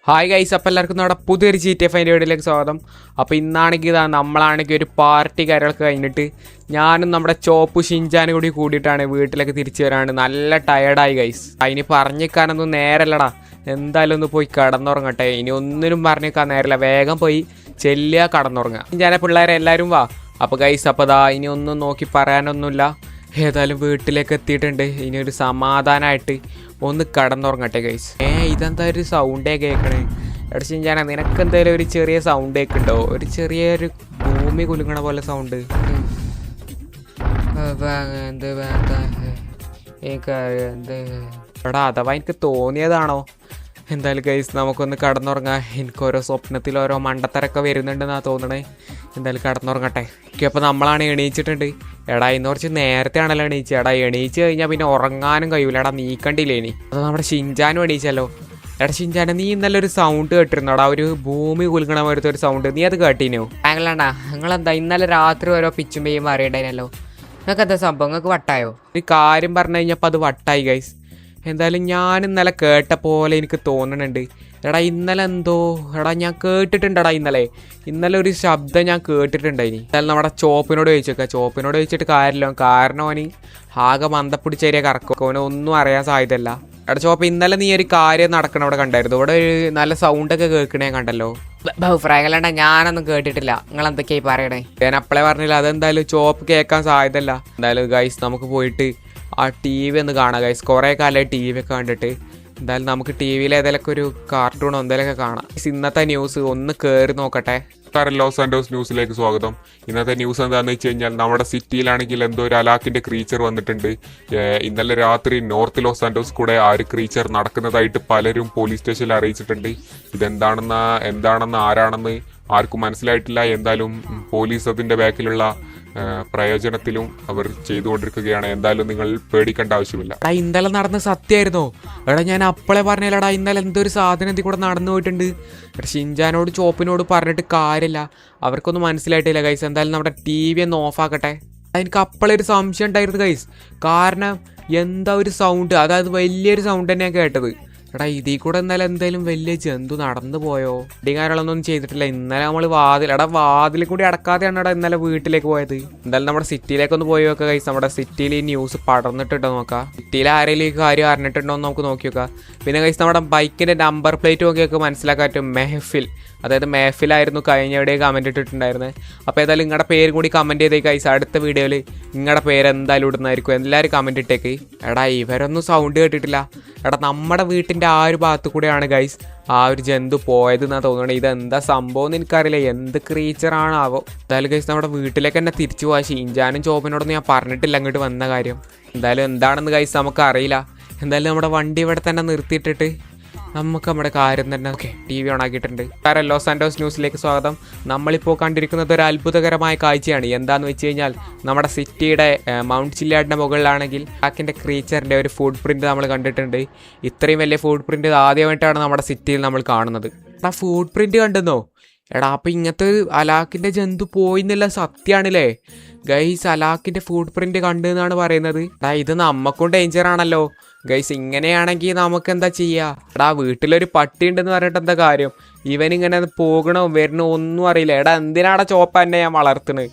Hi guys, അപ്പോൾ എല്ലാവർക്കും നമ്മുടെ പുതിയൊരു GTA 5 വീഡിയോയിലേക്ക് സ്വാഗതം. അപ്പോൾ ഇന്നാണെങ്കിൽ നമ്മളാണെങ്കിൽ ഒരു പാർട്ടി കാര്യങ്ങളൊക്കെ കഴിഞ്ഞിട്ട് ഞാനും നമ്മുടെ ചോപ്പു ഷിൻചാനും കൂടി കൂടിയിട്ടാണ് വീട്ടിലേക്ക് തിരിച്ചു വരാണ്. നല്ല ടയേർഡായി ഗൈസ്. അതിന് പറഞ്ഞിക്കാനൊന്നും നേരല്ലടാ. എന്തായാലും ഒന്ന് പോയി കിടന്നുറങ്ങട്ടെ. ഇനി ഒന്നിനും പറഞ്ഞിക്കാൻ നേരല്ല. വേഗം പോയി ചെല്ലുക, കടന്നുറങ്ങുക. ഷിൻചാനെ പിള്ളേരെ എല്ലാവരും വാ. അപ്പോൾ ഗൈസ്, അപ്പോൾ ഇനി ഒന്നും നോക്കി പറയാനൊന്നുമില്ല. ഏതായാലും വീട്ടിലേക്ക് എത്തിയിട്ടുണ്ട്. ഇനി ഒരു സമാധാനമായിട്ട് ഒന്ന് കടന്നുറങ്ങട്ടെ ഗൈസ്. ഇതെന്താ ഒരു സൗണ്ടേ കേൾക്കണേ? എടച്ചും ഞാൻ നിനക്ക് എന്തായാലും ഒരു ചെറിയ സൗണ്ട് കേൾക്കുന്നുണ്ടോ? ഒരു ചെറിയൊരു ഭൂമി കുലുങ്ങണ പോലെ സൗണ്ട്. എടാ, അഥവാ എനിക്ക് തോന്നിയതാണോ? എന്തായാലും ഗൈസ്, നമുക്കൊന്ന് കടന്നുറങ്ങാം. എനിക്ക് ഓരോ സ്വപ്നത്തിൽ ഓരോ മണ്ടത്തരൊക്കെ വരുന്നുണ്ടെന്നാണ് തോന്നണേ. എന്തായാലും കടന്നുറങ്ങട്ടെ. അപ്പോൾ നമ്മളാണ് എണീച്ചിട്ടുണ്ട്. എടാ, ഇന്ന് കുറച്ച് നേരത്തെ ആണല്ലോ എണീച്ച്. എടാ, എണീച്ച് കഴിഞ്ഞാൽ പിന്നെ ഉറങ്ങാനും കഴിയൂല. എടാ, നീക്കണ്ടില്ലേ ഇനി? അത് നമ്മുടെ ഷിൻചാനും എണീച്ചല്ലോ. എടാ ഷിൻചാനെ, നീ ഇന്നലെ ഒരു സൗണ്ട് കേട്ടിരുന്നോടാ, ഒരു ഭൂമി കുലുങ്ങണ പോലത്തെ ഒരു സൗണ്ട്. നീ അത് കേട്ടിനോ? താങ്കളാണ്ടാ, നിങ്ങളെന്താ ഇന്നലെ രാത്രി ഓരോ പിച്ചും പെയ്യും അറിയണ്ടേനല്ലോ. നിങ്ങൾക്ക് എന്താ സംഭവം? നിങ്ങൾക്ക് വട്ടായോ? ഒരു കാര്യം പറഞ്ഞു കഴിഞ്ഞപ്പോൾ അത് വട്ടായി ഗൈസ്. എന്തായാലും ഞാൻ ഇന്നലെ കേട്ട പോലെ എനിക്ക് തോന്നുന്നുണ്ട്. എടാ, ഇന്നലെ എന്തോ ഞാൻ കേട്ടിട്ടുണ്ടടാ. ഇന്നലെ ഒരു ശബ്ദം ഞാൻ കേട്ടിട്ടുണ്ടായിനി. എന്തായാലും നമ്മുടെ ചോപ്പിനോട് ചോദിച്ചിട്ട് കാര്യമില്ല. കാരണം അവന് ആകെ മന്ദപ്പിടിച്ചേരിയ കറക്കും. അവന് ഒന്നും അറിയാൻ സാധ്യതയല്ല. എടാ ചോപ്പ്, ഇന്നലെ നീ ഒരു കാര്യം നടക്കണം അവിടെ കണ്ടായിരുന്നു. ഇവിടെ ഒരു നല്ല സൗണ്ടൊക്കെ കേൾക്കണേ കണ്ടല്ലോ. ഫ്രാങ്കല്ലാണ്ട, ഞാനൊന്നും കേട്ടിട്ടില്ല. നിങ്ങൾ എന്തൊക്കെയായി പറയണേ? ഞാൻ അപ്പളേ പറഞ്ഞില്ല. അതെന്തായാലും ചോപ്പ് കേൾക്കാൻ സാധ്യതയല്ല. എന്തായാലും ഗൈസ്, നമുക്ക് പോയിട്ട് ആ TV ഒന്ന് കാണാം ഗൈസ്. കുറേ കാലമായി TV ഒക്കെ കണ്ടിട്ട്. എന്തായാലും നമുക്ക് TV ഏതെങ്കിലുമൊക്കെ ഒരു കാർട്ടൂണോ എന്തെങ്കിലുമൊക്കെ കാണാം. ഇന്നത്തെ ന്യൂസ് ഒന്ന് കയറി നോക്കട്ടെ. ലോസ് ആൻഡോസ് ന്യൂസിലേക്ക് സ്വാഗതം. ഇന്നത്തെ ന്യൂസ് എന്താണെന്ന് വെച്ച് കഴിഞ്ഞാൽ നമ്മുടെ സിറ്റിയിലാണെങ്കിൽ എന്തോ ഒരു അലാക്കിന്റെ ക്രീച്ചർ വന്നിട്ടുണ്ട്. ഇന്നലെ രാത്രി നോർത്ത് ലോസ് ആൻഡോസ് കൂടെ ആ ഒരു ക്രീച്ചർ നടക്കുന്നതായിട്ട് പലരും പോലീസ് സ്റ്റേഷനിൽ അറിയിച്ചിട്ടുണ്ട്. എന്താണെന്ന് ആരാണെന്ന് ആർക്കും മനസ്സിലായിട്ടില്ല. എന്തായാലും പോലീസ് അതിന്റെ ബാക്കിലുള്ള പ്രയോജനത്തിലും അവർ ചെയ്തുകൊണ്ടിരിക്കുകയാണ്. എന്തായാലും നിങ്ങൾ പേടിക്കേണ്ട ആവശ്യമില്ല. ഇന്നലെ നടന്ന സത്യമായിരുന്നോ? എടാ, ഞാൻ അപ്പളെ പറഞ്ഞല്ലടാ, ഇന്നലെ എന്തൊരു സാധനം ഇതിൽ കൂടെ നടന്നു പോയിട്ടുണ്ട്. ഷിൻചാനോട് ചോപ്പിനോട് പറഞ്ഞിട്ട് കാര്യമില്ല, അവർക്കൊന്നും മനസ്സിലായിട്ടില്ല ഗൈസ്. എന്തായാലും നമ്മുടെ TV ഒന്ന് ഓഫാക്കട്ടെ. എനിക്ക് അപ്പളെ ഒരു സംശയം ഉണ്ടായിരുന്നു ഗൈസ്. കാരണം എന്താ ഒരു സൗണ്ട്, അതായത് വലിയൊരു സൗണ്ട് തന്നെയാണ് കേട്ടത്. എടാ, ഇതിൽ കൂടെ എന്തായാലും വലിയ ജന്തു നടന്നു പോയോ? കാര്യങ്ങളൊന്നും ചെയ്തിട്ടില്ല. ഇന്നലെ നമ്മൾ വാതിൽ കൂടി അടക്കാതെയാണ് ഇന്നലെ വീട്ടിലേക്ക് പോയത്. എന്തായാലും നമ്മുടെ സിറ്റിയിലേക്കൊന്ന് പോയി നോക്കാം ഗൈസ്. നമ്മുടെ സിറ്റിയിൽ ഈ ന്യൂസ് പടർന്നിട്ടുണ്ടോ നോക്കാം. സിറ്റിയിൽ ആരെങ്കിലും ഈ കാര്യം അറിഞ്ഞിട്ടുണ്ടോ എന്ന് നമുക്ക് നോക്കി നോക്കാം. പിന്നെ ഗൈസ്, നമ്മുടെ ബൈക്കിന്റെ നമ്പർ പ്ലേറ്റ് നോക്കിയൊക്കെ മനസ്സിലാക്കാൻ പറ്റും. മെഹഫിൽ, അതായത് മെഹഫിലായിരുന്നു കഴിഞ്ഞവിടെ കമൻറ്റ് ഇട്ടിട്ടുണ്ടായിരുന്നത്. അപ്പോൾ ഏതായാലും നിങ്ങളുടെ പേരും കൂടി കമൻറ്റ് ചെയ്തേ ഗൈസ്. അടുത്ത വീഡിയോയിൽ നിങ്ങളുടെ പേര് എന്തായാലും ഇടുന്നതായിരിക്കും. എല്ലാവരും കമൻറ്റ് ഇട്ടേക്ക്. എടാ, ഇവരൊന്നും സൗണ്ട് കേട്ടിട്ടില്ല. എടാ, നമ്മുടെ വീട്ടിൻ്റെ ആ ഒരു ഭാഗത്ത് കൂടെയാണ് ഗൈസ് ആ ഒരു ജന്തു പോയതെന്നാണ് തോന്നുന്നത്. ഇതെന്താ സംഭവം എന്ന് എനിക്കറിയില്ല. എന്ത് ക്രീച്ചറാണാവോ? എന്തായാലും ഗൈസ്, നമ്മുടെ വീട്ടിലേക്ക് തന്നെ തിരിച്ചു പോകാം. ഷിൻചാനും ചോപ്പിനോടൊന്നും ഞാൻ പറഞ്ഞിട്ടില്ല അങ്ങോട്ട് വന്ന കാര്യം. എന്തായാലും എന്താണെന്ന് ഗൈസ് നമുക്കറിയില്ല. എന്തായാലും നമ്മുടെ വണ്ടി ഇവിടെ തന്നെ നിർത്തിയിട്ടിട്ട് നമുക്ക് നമ്മുടെ കാര്യം തന്നെ TV ഓൺ ആക്കിയിട്ടുണ്ട്. ലോസ് സാന്റോസ് ന്യൂസിലേക്ക് സ്വാഗതം. നമ്മളിപ്പോൾ കണ്ടിരിക്കുന്നത് ഒരു അത്ഭുതകരമായ കാഴ്ചയാണ്. എന്താണെന്ന് വെച്ച് കഴിഞ്ഞാൽ നമ്മുടെ സിറ്റിയുടെ മൗണ്ട് ചില്ലാടിൻ്റെ മുകളിലാണെങ്കിൽ ആക്കിൻ്റെ ക്രീച്ചറിൻ്റെ ഒരു ഫുഡ് പ്രിൻറ്റ് നമ്മൾ കണ്ടിട്ടുണ്ട്. ഇത്രയും വലിയ ഫുഡ് പ്രിൻറ്റ് ആദ്യമായിട്ടാണ് നമ്മുടെ സിറ്റിയിൽ നമ്മൾ കാണുന്നത്. ആ ഫുഡ് പ്രിൻറ്റ് കണ്ടെന്നോ? എടാ, അപ്പം ഇങ്ങനത്തെ ഒരു അലാക്കിൻ്റെ ജന്തു പോയിന്നില്ല, സത്യമാണല്ലേ ഗൈസ്? അലാക്കിൻ്റെ ഫുഡ് പ്രിൻറ്റ് കണ്ടു എന്നാണ് പറയുന്നത്. എടാ, ഇത് നമ്മക്കും ഡേഞ്ചർ ആണല്ലോ ഗൈസ്. ഇങ്ങനെയാണെങ്കിൽ നമുക്ക് എന്താ ചെയ്യുക? എടാ, വീട്ടിലൊരു പട്ടി ഉണ്ടെന്ന് പറഞ്ഞിട്ട് എന്താ കാര്യം? ഇവനിങ്ങനെ പോകണോ വരണോ ഒന്നും അറിയില്ല. എടാ, എന്തിനാടാ ചോപ്പ എന്നെ ഞാൻ വളർത്തുന്നത്?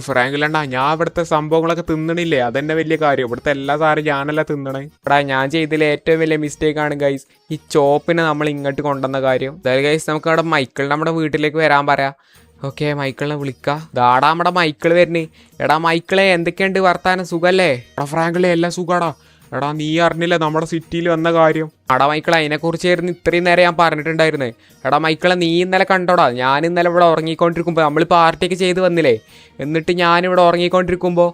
ഫ്രാങ്കിലണ്ടാ, ഞാൻ ഇവിടുത്തെ സംഭവങ്ങളൊക്കെ തിന്നണില്ലേ? അതെന്നെ വലിയ കാര്യം. ഇവിടുത്തെ എല്ലാ സാറും ഞാനല്ല തിന്നണേ. എടാ, ഞാൻ ചെയ്തതിൽ ഏറ്റവും വലിയ മിസ്റ്റേക്ക് ആണ് ഗൈസ് ഈ ചോപ്പിനെ നമ്മൾ ഇങ്ങോട്ട് കൊണ്ടുവന്ന കാര്യം. അതായത് ഗൈസ്, നമുക്ക് അവിടെ മൈക്കിൾ നമ്മുടെ വീട്ടിലേക്ക് വരാൻ പറയാം. ഓക്കെ, മൈക്കിളിനെ വിളിക്കാം. ദാടാ നമ്മുടെ മൈക്കിൾ വരുന്നേ. എടാ മൈക്കിളെ, എന്തൊക്കെയുണ്ട് വർത്താനം? സുഖല്ലേ? എടാ ഫ്രാങ്കിളെ, എല്ലാം സുഖാടാ. എടാ, നീ അറിഞ്ഞില്ല നമ്മുടെ സിറ്റിയിൽ വന്ന കാര്യം? എടാ മൈക്കിളെ, അതിനെക്കുറിച്ചായിരുന്നു ഇത്രയും നേരം ഞാൻ പറഞ്ഞിട്ടുണ്ടായിരുന്നേ. എടാ മൈക്കിളെ, നീ ഇന്നലെ കണ്ടോടാ? ഞാൻ ഇന്നലെ ഇവിടെ ഉറങ്ങിക്കൊണ്ടിരിക്കുമ്പോൾ, നമ്മൾ പാർട്ടിയൊക്കെ ചെയ്ത് വന്നില്ലേ, എന്നിട്ട് ഞാനിവിടെ ഉറങ്ങിക്കൊണ്ടിരിക്കുമ്പോൾ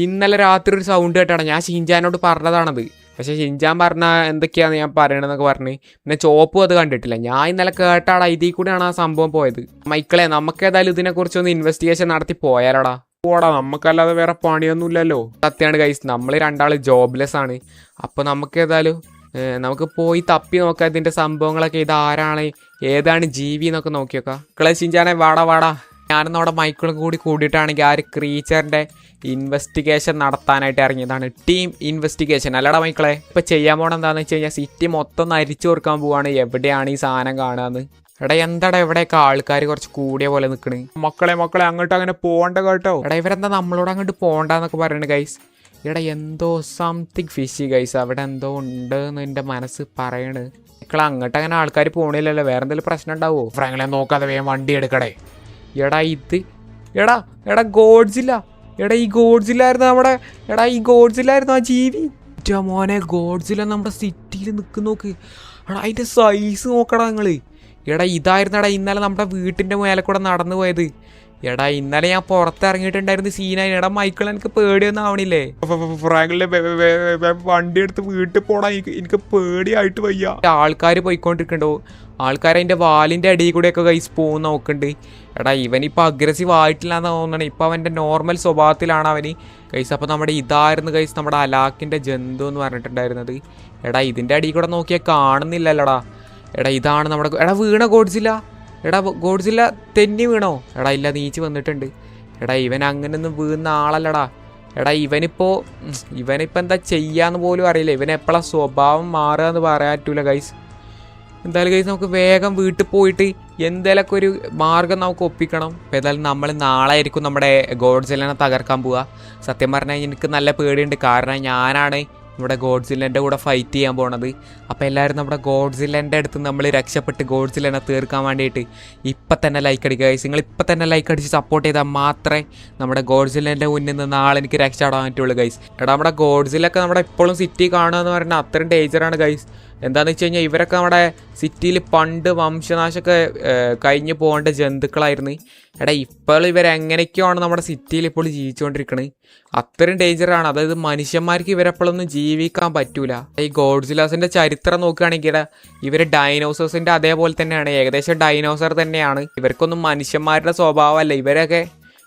ഇന്നലെ രാത്രി ഒരു സൗണ്ട് കേട്ടാടാ. ഞാൻ ഷിൻചാനോട് പറഞ്ഞതാണത്. പക്ഷേ ഷിൻചാൻ പറഞ്ഞാൽ എന്തൊക്കെയാണെന്ന് ഞാൻ പറയണമെന്നൊക്കെ പറഞ്ഞ്. പിന്നെ ചോപ്പും അത് കണ്ടിട്ടില്ല. ഞാൻ ഇന്നലെ കേട്ടാടാ. ഇതിൽ കൂടെയാണ് ആ സംഭവം പോയത്. മൈക്കിളെ, നമുക്ക് ഏതായാലും ഇതിനെക്കുറിച്ചൊന്ന് ഇൻവെസ്റ്റിഗേഷൻ നടത്തി പോയാലോടാ. പോടാ, നമുക്കല്ലാതെ വേറെ പണിയൊന്നുമില്ലല്ലോ. സത്യമാണ് ഗൈസ്, നമ്മൾ രണ്ടാൾ ജോബ്ലെസ് ആണ്. അപ്പോൾ നമുക്ക് ഏതായാലും നമുക്ക് പോയി തപ്പി നോക്കാം ഇതിൻ്റെ സംഭവങ്ങളൊക്കെ. ഇത് ആരാണ്, ഏതാണ് ജീവി എന്നൊക്കെ നോക്കി നോക്കാം. ഷിൻചാനെ, വാടാ. ഞാനും നമ്മുടെ മൈക്കിളും കൂടി കൂടിയിട്ടാണെങ്കിൽ ആ ഒരു ക്രീച്ചറിൻ്റെ ഇൻവെസ്റ്റിഗേഷൻ നടത്താനായിട്ട് ഇറങ്ങിയതാണ്. ടീം ഇൻവെസ്റ്റിഗേഷൻ അല്ലടാ മൈക്കിളെ. ഇപ്പം ചെയ്യാൻ പോകണം എന്താണെന്ന് വെച്ച് കഴിഞ്ഞാൽ സിറ്റി മൊത്തം നരിച്ചു കൊടുക്കാൻ പോവാണ് എവിടെയാണ് ഈ സാധനം കാണുകയെന്ന്. എടാ എന്താടാ എവിടെയൊക്കെ ആൾക്കാർ കുറച്ച് കൂടിയ പോലെ നിൽക്കണ്. മക്കളെ അങ്ങോട്ട് അങ്ങനെ പോകണ്ട കേട്ടോ. എടാ ഇവരെന്താ നമ്മളോട് അങ്ങോട്ട് പോകണ്ടെന്നൊക്കെ പറയുന്നത് ഗൈസ്. എടാ എന്തോ സംതിങ് ഫിഷി ഗൈസ്, അവിടെ എന്തോ ഉണ്ട് എന്ന് എൻ്റെ മനസ്സ് പറയണ്. മക്കളെ അങ്ങോട്ട് അങ്ങനെ ആൾക്കാർ പോകണില്ലല്ലോ, വേറെ എന്തെങ്കിലും പ്രശ്നം ഉണ്ടാവുമോ? ഫ്രാങ്കളെ നോക്കാതെ വേഗം വണ്ടി എടുക്കടേ. എടാ ഇത് എടാ ഗോഡ്സില്ല. എടാ ഈ ഗോഡ്സില്ലായിരുന്നു നമ്മുടെ ഈ ഗോഡ്സില്ലായിരുന്നു ആ ജീവി. മോനെ ഗോഡ്സില്ല നമ്മുടെ സിറ്റിയിൽ നിൽക്കുന്ന നോക്ക്. എടാ അതിൻ്റെ സൈസ് നോക്കടാ നിങ്ങൾ. എടാ ഇതായിരുന്നടാ ഇന്നലെ നമ്മുടെ വീട്ടിൻ്റെ മേലെ കൂടെ നടന്നു പോയത്. എടാ ഇന്നലെ ഞാൻ പുറത്തിറങ്ങിയിട്ടുണ്ടായിരുന്നു സീനായി. എടാ മൈക്കിൾ എനിക്ക് പേടിയൊന്നും ആവണില്ലേ? ഫ്രാങ്കിലെ വണ്ടി എടുത്ത് വീട്ടിൽ പോടാ, എനിക്ക് പേടിയായിട്ട് വയ്യ. ആൾക്കാർ പോയിക്കൊണ്ടിരിക്കണ്ടോ, ആൾക്കാർ അതിൻ്റെ വാലിൻ്റെ അടിയിൽ കൂടെയൊക്കെ കൈസ് പോകുന്ന നോക്കുന്നുണ്ട്. എടാ ഇവനിപ്പോൾ അഗ്രസീവ് ആയിട്ടില്ല എന്ന് തോന്നണം, ഇപ്പോൾ അവൻ്റെ നോർമൽ സ്വഭാവത്തിലാണ് അവന് കൈസ്. അപ്പോൾ നമ്മുടെ ഇതായിരുന്നു കൈസ് നമ്മുടെ അലാക്കിൻ്റെ ജന്തു എന്ന് പറഞ്ഞിട്ടുണ്ടായിരുന്നത്. എടാ ഇതിൻ്റെ അടിയിൽ കൂടെ നോക്കിയാൽ കാണുന്നില്ലല്ലോടാ. എടാ ഇതാണ് നമ്മുടെ വീണ ഗോഡ്സില്ല. ഗോഡ്സില്ല തെന്നി വീണോ? എടാ ഇല്ല, നീച്ച് വന്നിട്ടുണ്ട്. എടാ ഇവൻ അങ്ങനെയൊന്നും വീഴുന്ന ആളല്ലടാ. എടാ ഇവനിപ്പോൾ എന്താ ചെയ്യാന്ന് പോലും അറിയില്ല. ഇവനെപ്പോഴാണ് സ്വഭാവം മാറുക എന്ന് പറയാൻ പറ്റൂല ഗൈസ്. എന്തായാലും ഗൈസ് നമുക്ക് വേഗം വീട്ടിൽ പോയിട്ട് എന്തെങ്കിലുമൊക്കെ ഒരു മാർഗം നമുക്ക് ഒപ്പിക്കണം. അപ്പോൾ ഏതായാലും നമ്മൾ നാളെ ആയിരിക്കും നമ്മുടെ ഗോഡ്സില്ലിനെ തകർക്കാൻ പോവുക. സത്യം പറഞ്ഞാൽ എനിക്ക് നല്ല പേടിയുണ്ട്, കാരണം ഞാനാണ് നമ്മുടെ ഗോഡ്സില്ലൻ്റെ കൂടെ ഫൈറ്റ് ചെയ്യാൻ പോണത്. അപ്പോൾ എല്ലാവരും നമ്മുടെ ഗോഡ്സില്ലൻ്റെ അടുത്ത് നമ്മൾ രക്ഷപ്പെട്ട് ഗോഡ്സില്ലനെ തീർക്കാൻ വേണ്ടിയിട്ട് ഇപ്പം തന്നെ ലൈക്ക് അടിക്കുക ഗൈസ്. നിങ്ങൾ ഇപ്പം തന്നെ ലൈക്ക് അടിച്ച് സപ്പോർട്ട് ചെയ്താൽ മാത്രമേ നമ്മുടെ ഗോഡ്സില്ലൻ്റെ മുന്നിൽ നിന്ന് നാളെ എനിക്ക് രക്ഷപ്പെടാൻ പറ്റുള്ളൂ ഗൈസ്. എടാ നമ്മുടെ ഗോഡ്സില്ലൊക്കെ നമ്മുടെ ഇപ്പോഴും സിറ്റി കാണുക എന്ന് പറഞ്ഞാൽ അത്രയും ഡേഞ്ചറാണ് ഗൈസ്. എന്താണെന്ന് വെച്ച് കഴിഞ്ഞാൽ ഇവരൊക്കെ നമ്മുടെ സിറ്റിയിൽ പണ്ട് വംശനാശമൊക്കെ കഴിഞ്ഞ് പോകേണ്ട ജന്തുക്കളായിരുന്നു. എടാ ഇപ്പോൾ ഇവരെങ്ങനെയൊക്കെയാണ് നമ്മുടെ സിറ്റിയിൽ ഇപ്പോൾ ജീവിച്ചുകൊണ്ടിരിക്കുന്നത്. അത്രയും ഡേഞ്ചറാണ്. അതായത് മനുഷ്യന്മാർക്ക് ഇവരെപ്പോഴൊന്നും ജീവിക്കാൻ പറ്റൂല. ഈ ഗോഡ്സില്ലാസിൻ്റെ ചരിത്രം നോക്കുകയാണെങ്കിൽ ഇവർ ഡൈനോസേഴ്സിൻ്റെ അതേപോലെ തന്നെയാണ്, ഏകദേശം ഡൈനോസർ തന്നെയാണ്. ഇവർക്കൊന്നും മനുഷ്യന്മാരുടെ സ്വഭാവമല്ല.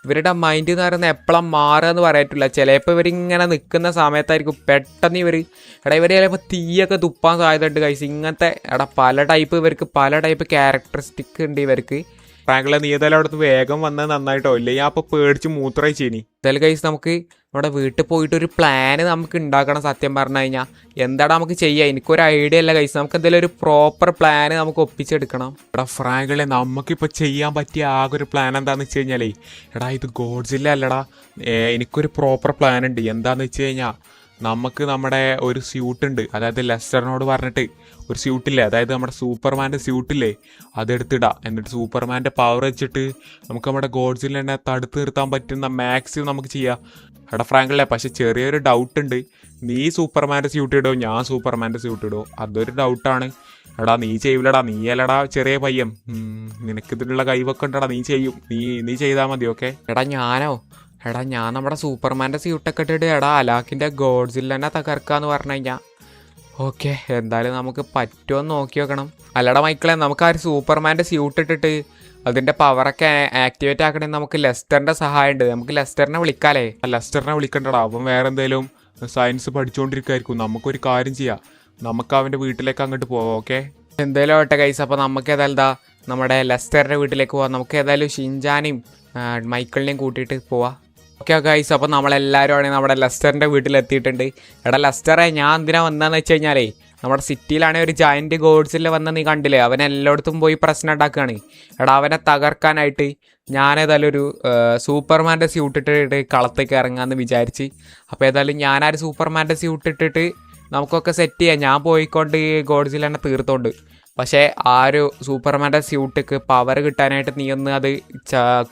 ഇവരുടെ മൈൻഡ് എന്ന് പറയുന്നത് എപ്പോഴും മാറുക എന്ന് പറയറ്റില്ല. ചിലപ്പോൾ ഇവരിങ്ങനെ നിൽക്കുന്ന സമയത്തായിരിക്കും പെട്ടെന്ന് ഇവർ ചിലപ്പോൾ തീയൊക്കെ തുപ്പാൻ സാധ്യതയുണ്ട് ഗൈസ്. ഇങ്ങനത്തെ പല ടൈപ്പ് ക്യാരക്ടറിസ്റ്റിക് ഉണ്ട് ഇവർക്ക്. ഫ്രാങ്കിളെ നീ ഏതായാലും അവിടുന്ന് വേഗം വന്നത് നന്നായിട്ടോ, ഇല്ലേ ഞാൻ അപ്പോൾ പേടിച്ച് മൂത്രയിച്ചേനി. എന്തായാലും ഗൈസ് നമുക്ക് നമ്മുടെ വീട്ടിൽ പോയിട്ടൊരു പ്ലാന് നമുക്ക് ഉണ്ടാക്കണം. സത്യം പറഞ്ഞു കഴിഞ്ഞാൽ എന്താണ് നമുക്ക് ചെയ്യുക, എനിക്കൊരു ഐഡിയ അല്ല ഗൈസ്. നമുക്ക് എന്തെങ്കിലും ഒരു പ്രോപ്പർ പ്ലാന് നമുക്ക് ഒപ്പിച്ചെടുക്കണം. എടാ ഫ്രാങ്കിളെ നമുക്കിപ്പോൾ ചെയ്യാൻ പറ്റിയ ആകെ ഒരു പ്ലാൻ എന്താണെന്ന് വെച്ച് കഴിഞ്ഞാലേ, എടാ ഇത് ഗോഡ്സില്ല അല്ലടാ, എനിക്കൊരു പ്രോപ്പർ പ്ലാൻ ഉണ്ട്. എന്താണെന്ന് വെച്ച് കഴിഞ്ഞാൽ നമുക്ക് നമ്മുടെ ഒരു സ്യൂട്ടുണ്ട്, അതായത് ലെസ്റ്ററിനോട് പറഞ്ഞിട്ട് ഒരു സ്യൂട്ടില്ലേ, അതായത് നമ്മുടെ സൂപ്പർമാൻ്റെ സ്യൂട്ടില്ലേ, അതെടുത്തിടാം. എന്നിട്ട് സൂപ്പർമാൻ്റെ പവർ വെച്ചിട്ട് നമുക്ക് നമ്മുടെ ഗോഡ്സില്ലിനെ തടുത്ത് നിർത്താൻ പറ്റുന്ന മാക്സിമം നമുക്ക് ചെയ്യാം. എടാ ഫ്രാങ്കിളെ പക്ഷെ ചെറിയൊരു ഡൗട്ട് ഉണ്ട്. നീ സൂപ്പർമാൻ്റെ സ്യൂട്ട് ഇടോ, ഞാൻ സൂപ്പർമാൻ്റെ സ്യൂട്ട് ഇടോ, അതൊരു ഡൗട്ടാണ്. എടാ നീ ചെയ്യൂലടാ, നീ അല്ലടാ ചെറിയ പയ്യൻ, നിനക്കിതിനുള്ള കഴിവൊക്കെ ഉണ്ടടാ, നീ ചെയ്യും, നീ ചെയ്താൽ മതി. ഓക്കെ എടാ ഞാൻ നമ്മുടെ സൂപ്പർമാൻ്റെ സ്യൂട്ടൊക്കെ ഇട്ടിട്ട് അലാക്കിൻ്റെ ഗോഡ്സില്ലനെ തകർക്കാന്ന് പറഞ്ഞു കഴിഞ്ഞാൽ ഓക്കെ, എന്തായാലും നമുക്ക് പറ്റുമോ നോക്കി വെക്കണം. അല്ലടാ മൈക്കിളെ, നമുക്ക് ആ ഒരു സൂപ്പർമാൻ്റെ സ്യൂട്ട് ഇട്ടിട്ട് അതിൻ്റെ പവറൊക്കെ ആക്ടിവേറ്റ് ആക്കണമെങ്കിൽ നമുക്ക് ലെസ്റ്ററിൻ്റെ സഹായം ഉണ്ട്. നമുക്ക് ലെസ്റ്ററിനെ വിളിക്കാല്ലേ? ലെസ്റ്ററിനെ വിളിക്കണ്ടടാ, അപ്പം വേറെ എന്തെങ്കിലും സയൻസ് പഠിച്ചുകൊണ്ടിരിക്കുമായിരിക്കും. നമുക്കൊരു കാര്യം ചെയ്യാം, നമുക്ക് അവൻ്റെ വീട്ടിലേക്ക് അങ്ങോട്ട് പോവാം. ഓക്കെ എന്തായാലും ആവട്ടെ ഗൈസ്. അപ്പോൾ നമുക്ക് ഏതായാലും നമ്മുടെ ലെസ്റ്ററിൻ്റെ വീട്ടിലേക്ക് പോവാം. നമുക്ക് ഏതായാലും ഷിൻജാനെയും മൈക്കിളിനെയും കൂട്ടിയിട്ട് പോവാം. ഓക്കെ ഗൈസ്, അപ്പോൾ നമ്മളെല്ലാവരും ആണെങ്കിൽ നമ്മുടെ ലെസ്റ്ററിൻ്റെ വീട്ടിലെത്തിയിട്ടുണ്ട്. ലെസ്റ്ററെ ഞാൻ എന്തിനാ വന്നതെന്ന് വെച്ച് കഴിഞ്ഞാലേ, നമ്മുടെ സിറ്റിയിലാണെങ്കിൽ ഒരു ജയൻറ്റ് ഗോഡ്സില്ല വന്ന് നീ കണ്ടില്ലേ, അവൻ എല്ലായിടത്തും പോയി പ്രശ്നം ഉണ്ടാക്കുകയാണ്. അവനെ തകർക്കാനായിട്ട് ഞാനേതായാലും ഒരു സൂപ്പർമാൻ്റെ സ്യൂട്ട് ഇട്ടിട്ട് കളത്തേക്ക് ഇറങ്ങാമെന്ന് വിചാരിച്ച്. അപ്പോൾ ഏതായാലും ഞാനൊരു സൂപ്പർമാൻ്റെ സ്യൂട്ട് ഇട്ടിട്ട് നമുക്കൊക്കെ സെറ്റ് ചെയ്യാം. ഞാൻ പോയിക്കൊണ്ട് ഗോഡ്സില്ലെന്നെ തീർത്തോണ്ട്. പക്ഷേ ആ ഒരു സൂപ്പർമാൻ്റെ സ്യൂട്ടിക്ക് പവർ കിട്ടാനായിട്ട് നീ ഒന്ന് അത്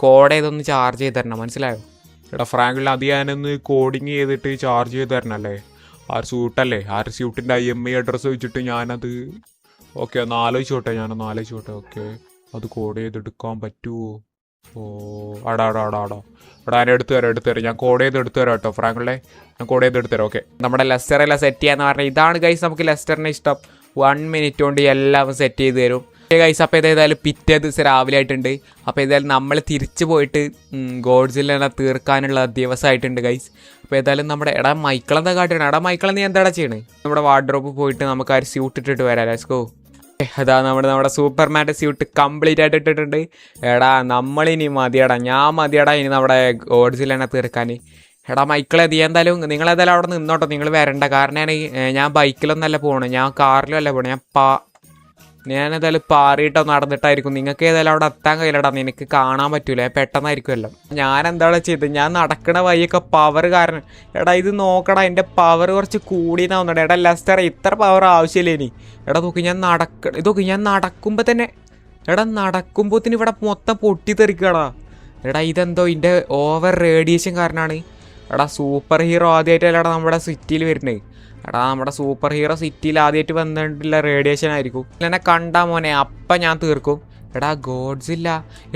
കോഡ് ചെയ്തൊന്ന് ചാർജ് ചെയ്ത് തരണം, മനസ്സിലായോ? എടാ ഫ്രാങ്കിൾ അത് ഞാനൊന്ന് കോഡിങ് ചെയ്തിട്ട് ചാർജ് ചെയ്ത് തരണല്ലേ? ആ ഒരു സ്യൂട്ടല്ലേ, ആ ഒരു സ്യൂട്ടിൻ്റെ IMEI അഡ്രസ്സ് വെച്ചിട്ട് ഞാനത് ഓക്കെ ഒന്ന് ആലോചിച്ചോട്ടെ. ഓക്കെ അത് കോഡ് ചെയ്തെടുക്കാൻ പറ്റുമോ? ഞാൻ എടുത്തു തരാം, ഞാൻ കോഡ് ചെയ്ത് എടുത്തു തരാം കേട്ടോ ഫ്രാങ്കിളെ, ഞാൻ കോഡ് ചെയ്ത് എടുത്തു തരാം. ഓക്കെ നമ്മുടെ ലെസ്റ്ററെല്ലാം സെറ്റ് ചെയ്യാന്ന് പറഞ്ഞാൽ ഇതാണ് ഗൈസ് നമുക്ക് ലെസ്റ്ററിനെ ഇഷ്ടം. 1 മിനിറ്റ് കൊണ്ട് എല്ലാം സെറ്റ് ചെയ്ത് തരും ഗൈസ്. അപ്പോൾ ഏതായാലും പിറ്റേ ദിവസം രാവിലെ ആയിട്ടുണ്ട്. അപ്പോൾ ഏതായാലും നമ്മൾ തിരിച്ചു പോയിട്ട് ഗോഡ്സില്ലിനെ തീർക്കാനുള്ള ദിവസമായിട്ടുണ്ട് ഗൈസ്. അപ്പോൾ ഏതായാലും നമ്മുടെ മൈക്കിളെന്താ കാട്ടിയാണ്? മൈക്കിളെ നീ എന്താടാ ചെയ്യണേ? നമ്മുടെ വാർഡ്രോബ് പോയിട്ട് നമുക്ക് ആ ഒരു സ്യൂട്ട് ഇട്ടിട്ട് വരാം. Let's go. അതാ നമ്മുടെ സൂപ്പർമാൻ്റെ സ്യൂട്ട് കംപ്ലീറ്റ് ആയിട്ട് ഇട്ടിട്ടുണ്ട്. എടാ നമ്മളിനി മതിയടാ, ഞാൻ മതിയടാ ഇനി നമ്മുടെ ഗോഡ്സിലെന്നെ തീർക്കാൻ. എടാ മൈക്കിളെ നീ എന്തായാലും നിങ്ങളേതായാലും അവിടെ നിന്നോട്ടോ, നിങ്ങൾ വരണ്ട. കാരണം ഞാൻ ബൈക്കിലൊന്നല്ല പോകണം, ഞാൻ കാറിലും അല്ല പോകണം. ഞാനേതായാലും പാറിയിട്ടോ നടന്നിട്ടായിരിക്കും. നിങ്ങൾക്ക് ഏതായാലും അവിടെ എത്താൻ കഴിയില്ലടാ, നിനക്ക് കാണാൻ പറ്റൂല, പെട്ടെന്നായിരിക്കുമല്ലോ. ഞാൻ എന്താണ് ചെയ്തത്, ഞാൻ നടക്കണ വഴിയൊക്കെ പവർ കാരണം. എടാ ഇത് നോക്കടാ, എൻ്റെ പവർ കുറച്ച് കൂടിയെന്നാവുന്നുണ്ട്. എടാ ലെസ്റ്റർ ഇത്ര പവർ ആവശ്യമില്ല ഇനി. എടാ നോക്കി ഞാൻ നടക്കുമ്പോൾ തന്നെ നടക്കുമ്പോഴത്തേന് ഇവിടെ മൊത്തം പൊട്ടിത്തെറിക്കടാ. എടാ ഇതെന്തോ ഇതിൻ്റെ ഓവർ റേഡിയേഷൻ കാരണമാണ്. എടാ സൂപ്പർ ഹീറോ ആദ്യമായിട്ടല്ലടാ നമ്മുടെ സിറ്റിയിൽ വരുന്നത്. എടാ നമ്മുടെ സൂപ്പർ ഹീറോ സിറ്റിയിൽ ആദ്യമായിട്ട് വന്നിട്ടുള്ള റേഡിയേഷൻ ആയിരിക്കും. എന്നെ കണ്ടാ മോനെ അപ്പം ഞാൻ തീർക്കും. എടാ ഗോഡ്സില്ല,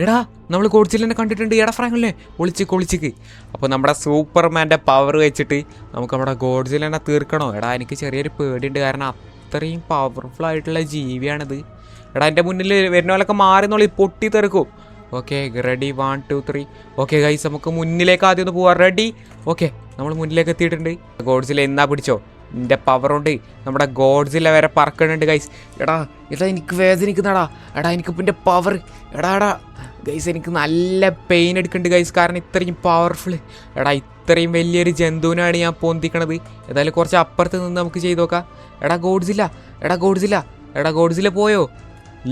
എടാ നമ്മൾ ഗോഡ്സില്ലെന്നെ കണ്ടിട്ടുണ്ട്. എടാ ഫ്രാങ്കിളിനെ ഒളിച്ചിക്ക്. അപ്പോൾ നമ്മുടെ സൂപ്പർമാൻ്റെ പവർ വെച്ചിട്ട് നമുക്ക് നമ്മുടെ ഗോഡ്സില്ലെന്നെ തീർക്കണോ? എടാ എനിക്ക് ചെറിയൊരു പേടിയുണ്ട്, കാരണം അത്രയും പവർഫുൾ ആയിട്ടുള്ള ജീവിയാണിത്. എടാ എൻ്റെ മുന്നിൽ വരുന്ന പോലൊക്കെ മാറി പൊട്ടി തെറുക്കും. Okay ready 1 2 3. ഓക്കെ ഗൈസ് നമുക്ക് മുന്നിലേക്ക് ആദ്യം ഒന്ന് പോവാം. റെഡി? ഓക്കെ നമ്മൾ മുന്നിലേക്ക് എത്തിയിട്ടുണ്ട്. ഗോഡ്സില്ല എന്നാ പിടിച്ചോ, എൻ്റെ പവർ കൊണ്ട് നമ്മുടെ ഗോഡ്സില്ല വരെ പറക്കണുണ്ട് ഗൈസ്. എടാ എനിക്ക് വേദനിക്കുന്നടാ. എടാ എനിക്ക് എൻ്റെ പവർ എടാ ഗൈസ് എനിക്ക് നല്ല പെയിൻ എടുക്കുന്നുണ്ട് ഗൈസ്, കാരണം ഇത്രയും പവർഫുൾ. എടാ ഇത്രയും വലിയൊരു ജന്തുവിനാണ് ഞാൻ പൊന്തിക്കണത്. ഏതായാലും കുറച്ച് അപ്പുറത്ത് നിന്ന് നമുക്ക് ചെയ്ത് നോക്കാം. എടാ ഗോഡ്സില്ല പോയോ?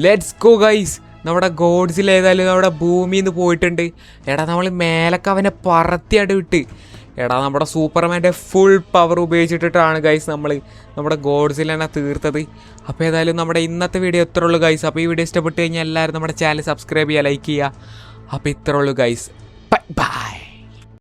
Let's go guys. നമ്മുടെ ഗോഡ്സില്ല ഏതായാലും നമ്മുടെ ഭൂമിയിൽ നിന്ന് പോയിട്ടുണ്ട്. എടാ നമ്മൾ മേലൊക്കെ അവനെ പറത്തിയായിട്ട് വിട്ട്. എടാ നമ്മുടെ സൂപ്പർമാൻ്റെ ഫുൾ പവർ ഉപയോഗിച്ചിട്ടിട്ടാണ് ഗൈസ് നമ്മുടെ ഗോഡ്സിലെന്നെ തീർത്തത്. അപ്പോൾ ഏതായാലും നമ്മുടെ ഇന്നത്തെ വീഡിയോ ഇത്രേ ഉള്ളൂ ഗൈസ്. അപ്പോൾ ഈ വീഡിയോ ഇഷ്ടപ്പെട്ട് കഴിഞ്ഞാൽ എല്ലാവരും നമ്മുടെ ചാനൽ സബ്സ്ക്രൈബ് ചെയ്യുക, ലൈക്ക് ചെയ്യുക. അപ്പോൾ ഇത്രേ ഉള്ളൂ ഗൈസ്. ബൈ.